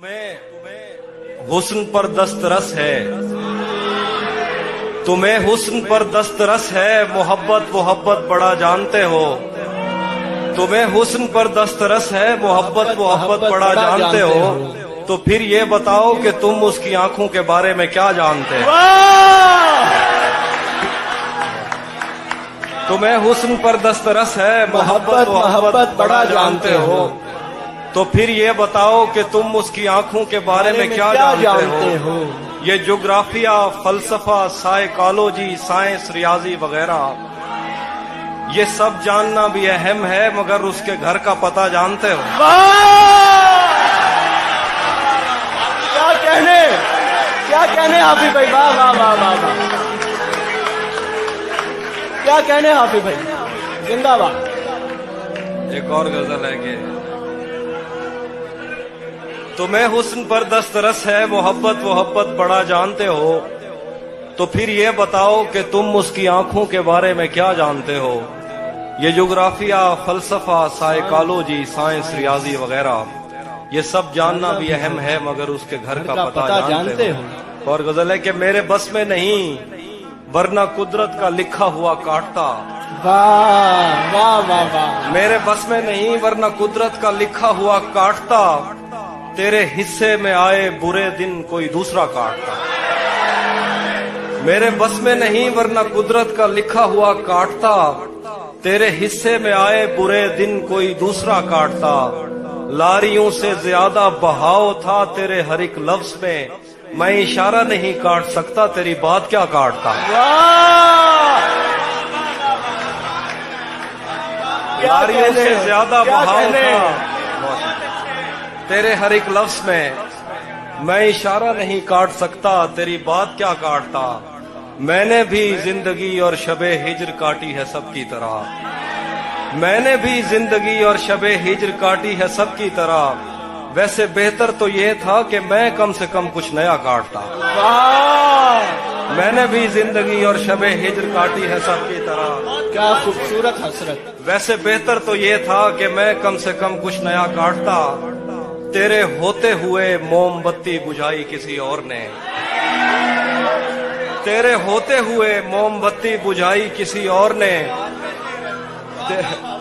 तुम्हें हुस्न पर दस्तरस है, तुम्हें हुस्न पर दस्तरस है, मोहब्बत बड़ा जानते हो। तुम्हें हुस्न पर दस्तरस है, मोहब्बत बड़ा जानते हो। तो फिर ये बताओ कि तुम उसकी आंखों के बारे में क्या जानते हो। तुम्हें हुस्न पर दस्तरस है, मोहब्बत बड़ा जानते हो। तो फिर ये बताओ कि तुम उसकी आंखों के बारे में क्या जानते हो। ये ज्योग्राफिया, फलसफा, साइकोलॉजी, साइंस, रियाजी वगैरह ये सब जानना भी अहम है, मगर उसके घर का पता जानते हो। क्या कहने हाफिज भाई, वाह वाह वाह वाह वाह, क्या कहने हाफिज भाई, जिंदाबाद। एक और गजल है कि तुम्हें हुस्न पर दस्तरस है, मोहब्बत बड़ा जानते हो। तो फिर ये बताओ कि तुम उसकी आंखों के बारे में क्या जानते हो। ये ज्योग्राफिया, फलसफा, साइकोलॉजी, साइंस, रियाजी वगैरह ये सब जानना भी अहम है, मगर उसके घर का पता जानते हो। और गजल है कि मेरे बस में नहीं, वरना कुदरत का लिखा हुआ काटता। वाह वाह वाह वाह, मेरे बस में नहीं, वरना कुदरत का लिखा हुआ काटता। तेरे हिस्से में आए बुरे दिन कोई दूसरा काटता। मेरे बस में नहीं, वरना कुदरत का लिखा हुआ काटता। तेरे हिस्से में आए बुरे दिन कोई दूसरा काटता। लारियों से ज्यादा बहाव था तेरे हर एक लफ्ज में, मैं इशारा नहीं काट सकता, तेरी बात क्या काटता। लारियों से ज्यादा बहाव था तेरे हर एक लफ्ज में, मैं इशारा नहीं काट सकता, तेरी बात क्या काटता। मैंने भी जिंदगी और शबे हिज्र काटी है सबकी तरह। मैंने भी जिंदगी और शबे हिज्र काटी है सबकी तरह। वैसे बेहतर तो ये था कि मैं कम से कम कुछ नया काटता। मैंने भी जिंदगी और शबे हिज्र काटी है सबकी तरह। क्या खूबसूरत हसरत। वैसे बेहतर तो ये था कि मैं कम से कम कुछ नया काटता। तेरे होते हुए मोमबत्ती बुझाई किसी और ने। तेरे होते हुए मोमबत्ती बुझाई किसी और ने।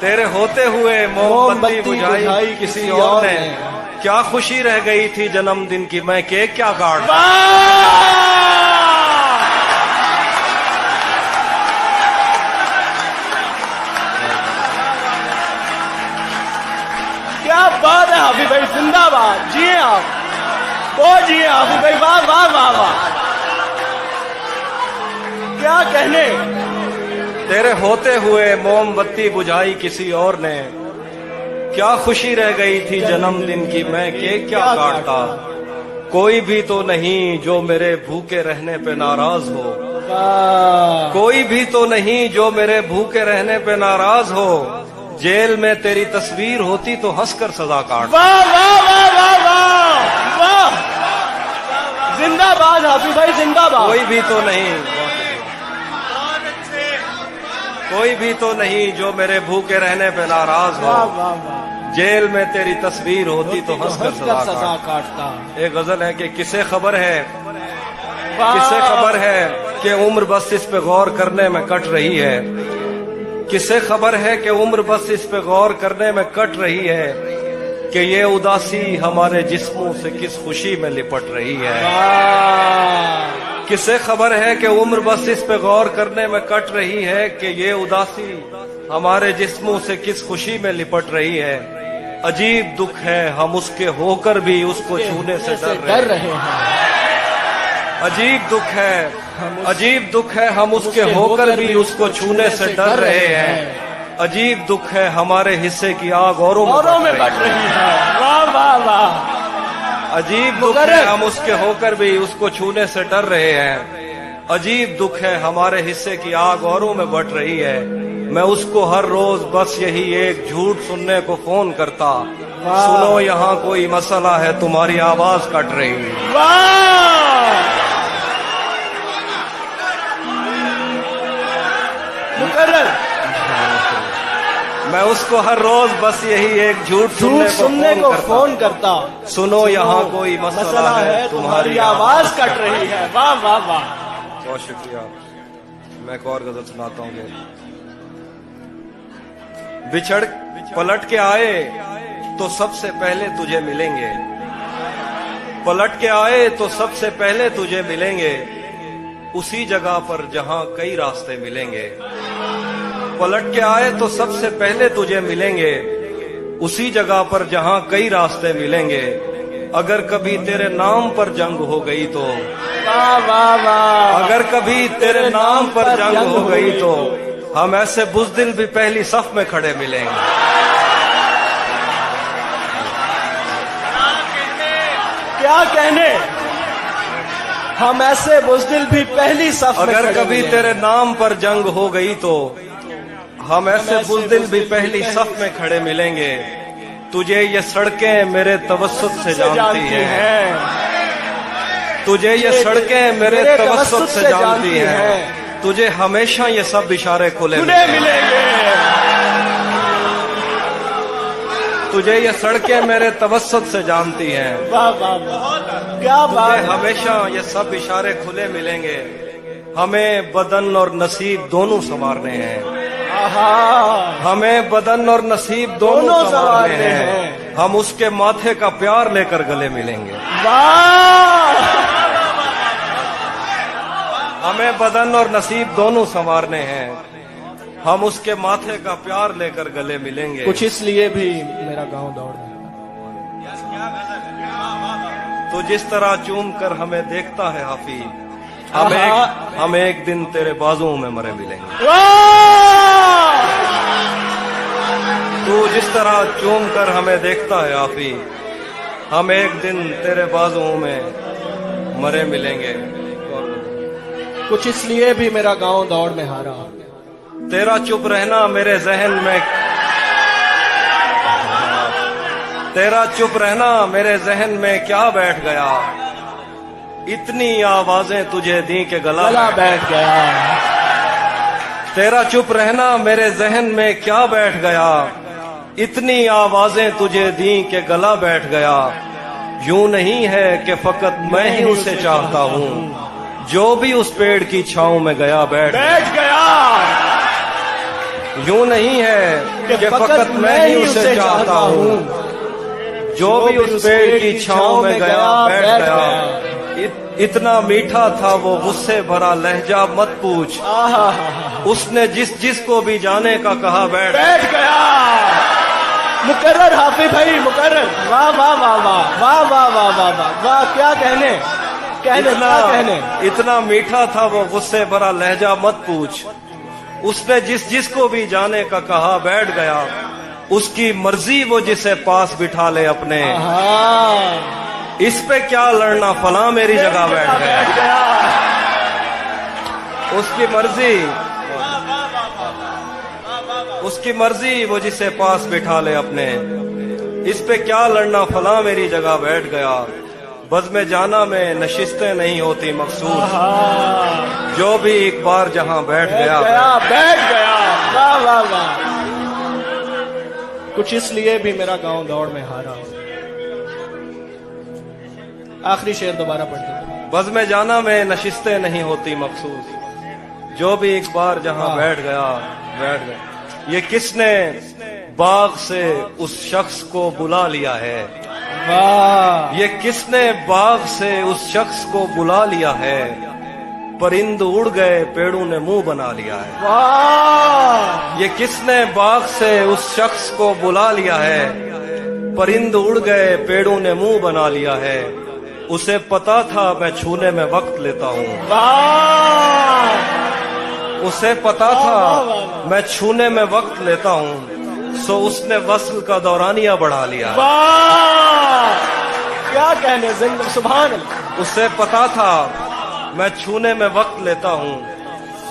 तेरे होते हुए मोमबत्ती बुझाई किसी और ने। क्या खुशी रह गई थी जन्मदिन की, मैं केक क्या काटता। क्या बात है हाफिज भाई, जिंदाबाद। जिए आप, वो जिए हाफिज भाई, वाह वाह वाह वाह, क्या कहने। तेरे होते हुए मोमबत्ती बुझाई किसी और ने। क्या खुशी रह गई थी जन्मदिन की, मैं केक क्या काटता। कोई भी तो नहीं जो मेरे भूखे रहने पे नाराज हो। कोई भी तो नहीं जो मेरे भूखे रहने पे नाराज हो। जेल में तेरी तस्वीर होती तो हंसकर सजा काट। वाह वाह वाह वाह वाह वाह, जिंदाबाद हाफिज भाई, जिंदाबाद। कोई भी तो नहीं, कोई भी तो नहीं जो मेरे भूखे रहने पे नाराज हो। जेल में तेरी तस्वीर होती तो हंसकर सजा काटता। एक गजल है कि किसे खबर है, किसे खबर है कि उम्र बस इस पे गौर करने में कट रही है। किसे खबर है कि उम्र बस इस पे गौर करने में कट रही है, कि ये उदासी हमारे जिस्मों से किस खुशी में लिपट रही है। किसे खबर है कि उम्र बस इस पे गौर करने में कट रही है, कि ये उदासी हमारे जिस्मों से किस खुशी में लिपट रही है। अजीब दुख है हम उसके होकर भी उसको छूने से डर रहे हैं। अजीब दुख है, अजीब दुख है हम उसके होकर भी उसको छूने से डर रहे हैं। अजीब दुख है हमारे हिस्से की आग औरों में बढ़ रही है। वाह वाह वाह, अजीब दुख है हम उसके होकर भी उसको छूने से डर रहे हैं। अजीब दुख है हमारे हिस्से की आग औरों में बढ़ रही है। मैं उसको हर रोज बस यही एक झूठ सुनने को फोन करता। सुनो यहाँ कोई मसला है, तुम्हारी आवाज कट रही है। मैं उसको हर रोज बस यही एक झूठ सुनने को फोन करता। सुनो यहाँ कोई मसला है, तुम्हारी आवाज कट रही है। वाह वाह वाह, बहुत शुक्रिया। मैं एक और गजल सुनाता हूँ। बिछड़ पलट के आए तो सबसे पहले तुझे मिलेंगे, पलट के आए तो सबसे पहले तुझे मिलेंगे, उसी जगह पर जहां कई रास्ते मिलेंगे। पलट के आए तो सबसे पहले तुझे मिलेंगे, उसी जगह पर जहां कई रास्ते मिलेंगे। अगर कभी तेरे नाम पर जंग हो गई तो, वाह वाह वाह, अगर कभी तेरे नाम पर जंग हो गई तो हम ऐसे बुज़दिल भी पहली सफ में खड़े मिलेंगे। क्या कहने, हम ऐसे बुज़दिल भी पहली सफ में अगर खड़े कभी मिलेंगे। तेरे नाम पर जंग हो गई तो हम ऐसे बुज़दिल भी पहली सफ में खड़े मिलेंगे। तुझे ये सड़कें मेरे तवस्सुत से जानती हैं, तुझे ये सड़कें मेरे तवस्सुत से जानती हैं। तुझे हमेशा ये सब इशारे खुले मिलेंगे। तुझे ये सड़कें मेरे तवस्सुत से जानती हैं। वाह वाह वाह, क्या तुझे बात। हमेशा ये सब इशारे खुले मिलेंगे। हमें बदन और नसीब दोनों संवारने हैं, आहा, हमें बदन और नसीब दोनों दोनों संवारने संवारने हैं। हैं। हम उसके माथे का प्यार लेकर गले मिलेंगे। वाह, हमें बदन और नसीब दोनों संवारने हैं। हम उसके माथे का प्यार लेकर गले मिलेंगे। कुछ इसलिए भी मेरा गांव दौड़ रहा तो जिस तरह चूम कर हमें देखता है हाफिज, आहा। हम एक दिन तेरे बाजुओं में मरे मिलेंगे। वाह, तू जिस तरह चूम कर हमें देखता है हाफिज, हम एक दिन तेरे बाजुओं में मरे मिलेंगे। कुछ इसलिए भी मेरा गांव दौड़ में हारा। तेरा चुप रहना मेरे जहन में, तेरा चुप रहना मेरे जहन में क्या बैठ गया। इतनी आवाजें तुझे दी के गला बैठ गया। तेरा चुप रहना मेरे जहन में क्या बैठ गया। इतनी आवाजें तुझे दी के गला बैठ गया। यूं नहीं है कि फकत मैं ही उसे चाहता हूँ, जो भी उस पेड़ की छांव में गया बैठ गया। यूं नहीं है कि फकत मैं ही उसे चाहता हूँ, जो भी उस पेड़ की छांव में गया बैठ गया। इतना मीठा था वो गुस्से भरा लहजा मत पूछ, उसने जिस को भी जाने का कहा बैठ गया। मुकर्रर हाफिज भाई, मुकर्रर। वाह वाह वाह वाह वाह वाह वाह वाह वाह वाह, क्या कहने, इतना मीठा था वो गुस्से भरा लहजा मत पूछ, उसने जिस को भी जाने का कहा बैठ गया। उसकी मर्जी वो जिसे पास बिठा ले अपने, इस पे क्या लड़ना फला मेरी जगह बैठ गया। उसकी मर्जी वो जिसे पास बिठा ले अपने, इस पे क्या लड़ना फला मेरी जगह बैठ गया। बज़्म जाना में नशिस्तें नहीं होती मखसूस, जो भी एक बार जहां बैठ गया। वाह वाह वाह, कुछ इसलिए भी मेरा गांव दौड़ में हारा। आखिरी शेर दोबारा पढ़ते। बज़्म जाना में नशिस्तें नहीं होती मखसूस, जो भी एक बार जहां बैठ गया बैठ गया। ये किसने बाग से उस शख्स को बुला लिया है, वाह, ये किसने बाग से उस शख्स को बुला लिया है। परिंद उड़ गए पेड़ों ने मुंह बना लिया है। वाह, ये किसने बाग से उस शख्स को बुला लिया है। परिंद उड़ गए पेड़ों ने मुंह बना लिया है। उसे पता था मैं छूने में वक्त लेता हूँ, उसे पता था मैं छूने में वक्त लेता हूँ, सो उसने वस्ल का दौरानिया बढ़ा लिया। वाह, क्या कहने, जिंदा सुभान अल्लाह। उसे पता था मैं छूने में वक्त लेता हूँ,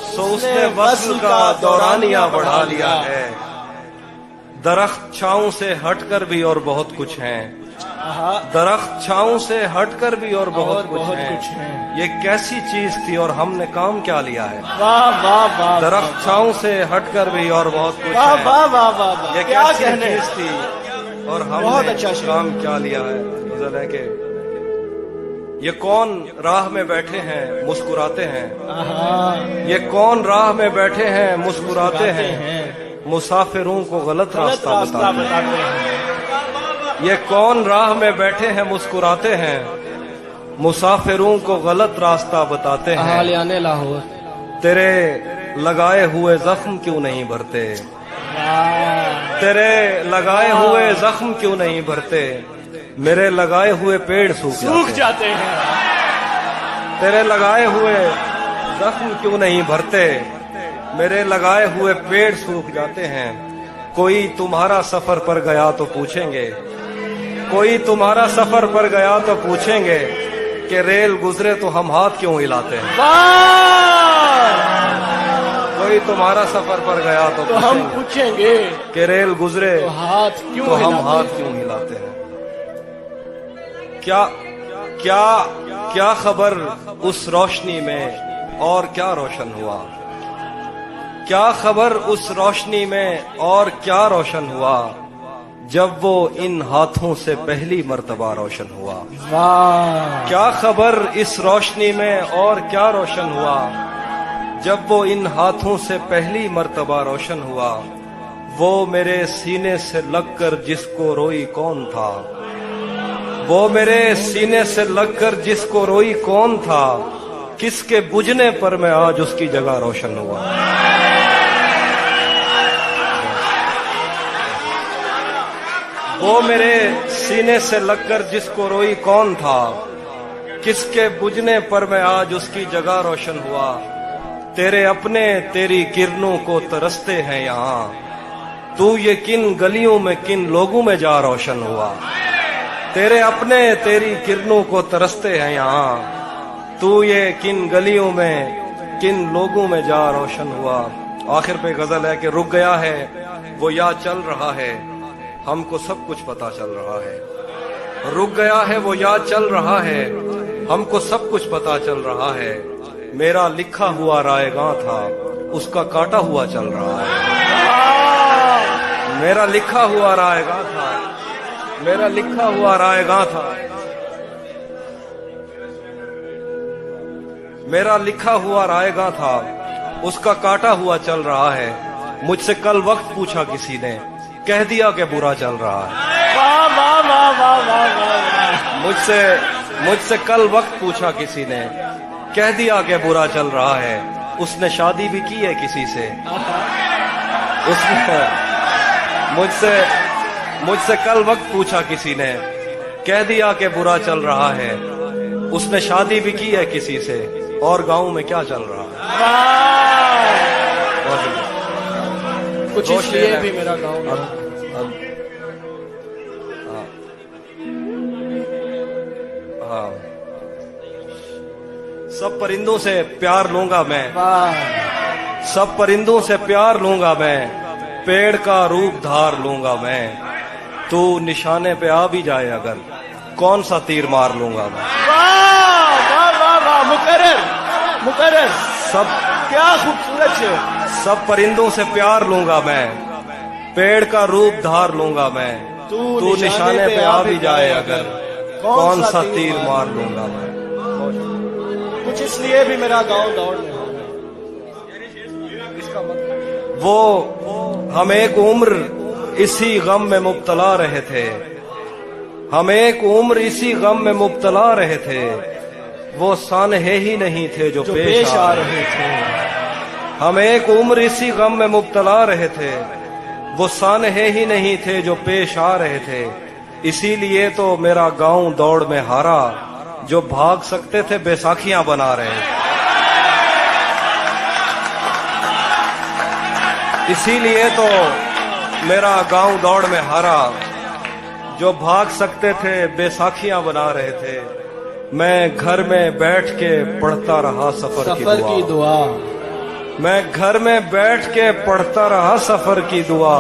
सो उसने वस्ल का दौरानिया बढ़ा लिया है। दरख्त छांव से हटकर भी और बहुत कुछ हैं, आहा, दरख्त छाँव से हटकर भी और बहुत कुछ बहुत है। कुछ है। ये कैसी चीज थी और हमने काम क्या लिया है। वाह वाह वाह, दरख्त छाँव से हटकर भी और बहुत कुछ वाह है। वाह वाह वाह वाह, ये क्या कैसी कहने। चीज थी और बहुत हमने अच्छा शेर। काम क्या लिया है। गजल है कि ये कौन राह में बैठे हैं मुस्कुराते हैं। आहा, ये कौन राह में बैठे हैं मुस्कुराते हैं। हैं। मुसाफिरों को गलत गलत रास्ता रास्ता बताते हैं। बताते हैं। ये कौन राह में बैठे हैं मुस्कुराते हैं। मुसाफिरों को गलत रास्ता बताते हैं। हालियाने लाहौर। तेरे लगाए हुए जख्म क्यों नहीं भरते। वाह, तेरे लगाए हुए जख्म क्यों नहीं भरते। मेरे लगाए हुए पेड़ सूख सूख जाते जाते हैं। तेरे लगाए हुए जख्म क्यों नहीं भरते। मेरे लगाए हुए पेड़ सूख जाते हैं। कोई तुम्हारा सफर पर गया तो पूछेंगे। कोई तुम्हारा सफर पर गया तो पूछेंगे कि रेल गुजरे तो हम हाथ क्यों हिलाते हैं। वाह, कोई तुम्हारा सफर पर गया तो तो हम पूछेंगे पूछेंगे कि रेल गुजरे तो हाथ क्यों तो हम हिलाते हाथ हैं? क्यों हिलाते हैं। क्या क्या क्या खबर उस रोशनी में और क्या रोशन हुआ। क्या खबर उस रोशनी में और क्या रोशन हुआ। जब वो इन हाथों से पहली मर्तबा रोशन हुआ। वाह, क्या खबर इस रोशनी में और क्या रोशन हुआ। जब वो इन हाथों से पहली मर्तबा रोशन हुआ। वो मेरे सीने से लगकर जिसको रोई कौन था। वो मेरे सीने से लगकर जिसको रोई कौन था। किसके बुझने पर मैं आज उसकी जगह रोशन हुआ। वो मेरे सीने से लगकर जिसको रोई कौन था। किसके बुझने पर मैं आज उसकी जगह रोशन हुआ। तेरे अपने तेरी किरणों को तरसते हैं यहाँ। तू ये किन गलियों में किन लोगों में जा रोशन हुआ। तेरे अपने तेरी किरणों को तरसते हैं यहाँ। तू ये किन गलियों में किन लोगों में जा रोशन हुआ। आखिर पे गजल है कि रुक गया है वो या चल रहा है। हमको सब कुछ पता चल रहा है। रुक गया है वो या चल रहा है। हमको सब कुछ पता चल रहा है। मेरा लिखा हुआ रायगां था उसका काटा हुआ चल रहा है। मेरा लिखा हुआ रायगां था। मेरा लिखा हुआ रायगां था। मेरा लिखा हुआ रायगां था उसका काटा हुआ चल रहा है। मुझसे कल वक्त पूछा किसी ने कह दिया कि बुरा चल रहा है। वाह वाह वाह वाह वाह वाह, मुझसे कल वक्त पूछा किसी ने कह दिया कि बुरा चल रहा है। उसने शादी भी की है किसी से। उसने मुझसे कल वक्त पूछा किसी ने कह दिया कि बुरा चल रहा है। उसने शादी भी की है किसी से और गांव में क्या चल रहा है। वाह, कुछ दो इसलिए शेर है। भी मेरा गाँव अब हाँ, हाँ। सब परिंदों से प्यार लूंगा मैं। वाह, सब परिंदों से प्यार लूंगा मैं। पेड़ का रूप धार लूंगा मैं। तू निशाने पे आ भी जाए अगर कौन सा तीर मार लूंगा मैं। वाह वाह वाह वाह, मुकर्रर मुकर्रर, सब क्या खूबसूरत शेर। सब परिंदों से प्यार लूंगा मैं। पेड़ का रूप धार लूंगा मैं। तू निशाने पे आ भी जाए अगर कौन सा तीर मार लूंगा मैं। कुछ इसलिए भी मेरा गाँव दौड़ में। वो हम एक उम्र इसी गम में मुब्तला रहे थे। हम एक उम्र इसी गम में मुब्तला रहे थे। वो सानहे ही नहीं थे जो पेश आ रहे थे। हम एक उम्र इसी गम में मुब्तला रहे थे। वो सानहे ही नहीं थे जो पेश आ रहे थे। इसीलिए तो मेरा गांव दौड़ में हारा। जो भाग सकते थे बैसाखियां बना रहे थे। इसीलिए तो मेरा गांव दौड़ में हारा। जो भाग सकते थे बैसाखियां बना रहे थे। मैं घर में बैठ के पढ़ता रहा सफर की दुआ। मैं घर में बैठ के पढ़ता रहा सफर की दुआ।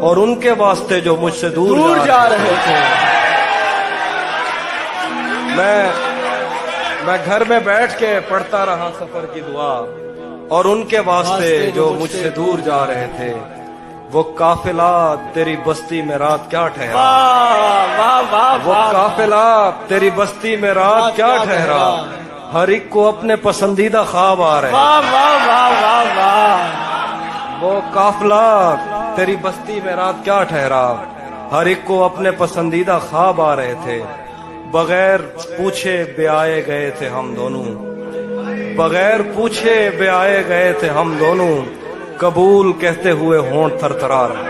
और उनके वास्ते जो मुझसे दूर जा रहे थे। मैं घर में बैठ के पढ़ता रहा सफर की दुआ, और उनके वास्ते जो मुझसे दूर जा रहे थे, वो काफिला तेरी बस्ती में रात क्या ठहरा, वाह वाह वाह वो वाह काफिला तेरी बस्ती में रात क्या ठहरा, हर एक को अपने पसंदीदा ख्वाब आ रहे, वाह वाह वाह वाह वाह वो काफिला तेरी बस्ती में रात क्या ठहरा, हर एक को अपने पसंदीदा ख्वाब आ रहे थे, बगैर पूछे ब्याए गए थे हम दोनों, बगैर पूछे ब्याए गए थे हम दोनों, कबूल कहते हुए होंठ थरथरा रहे।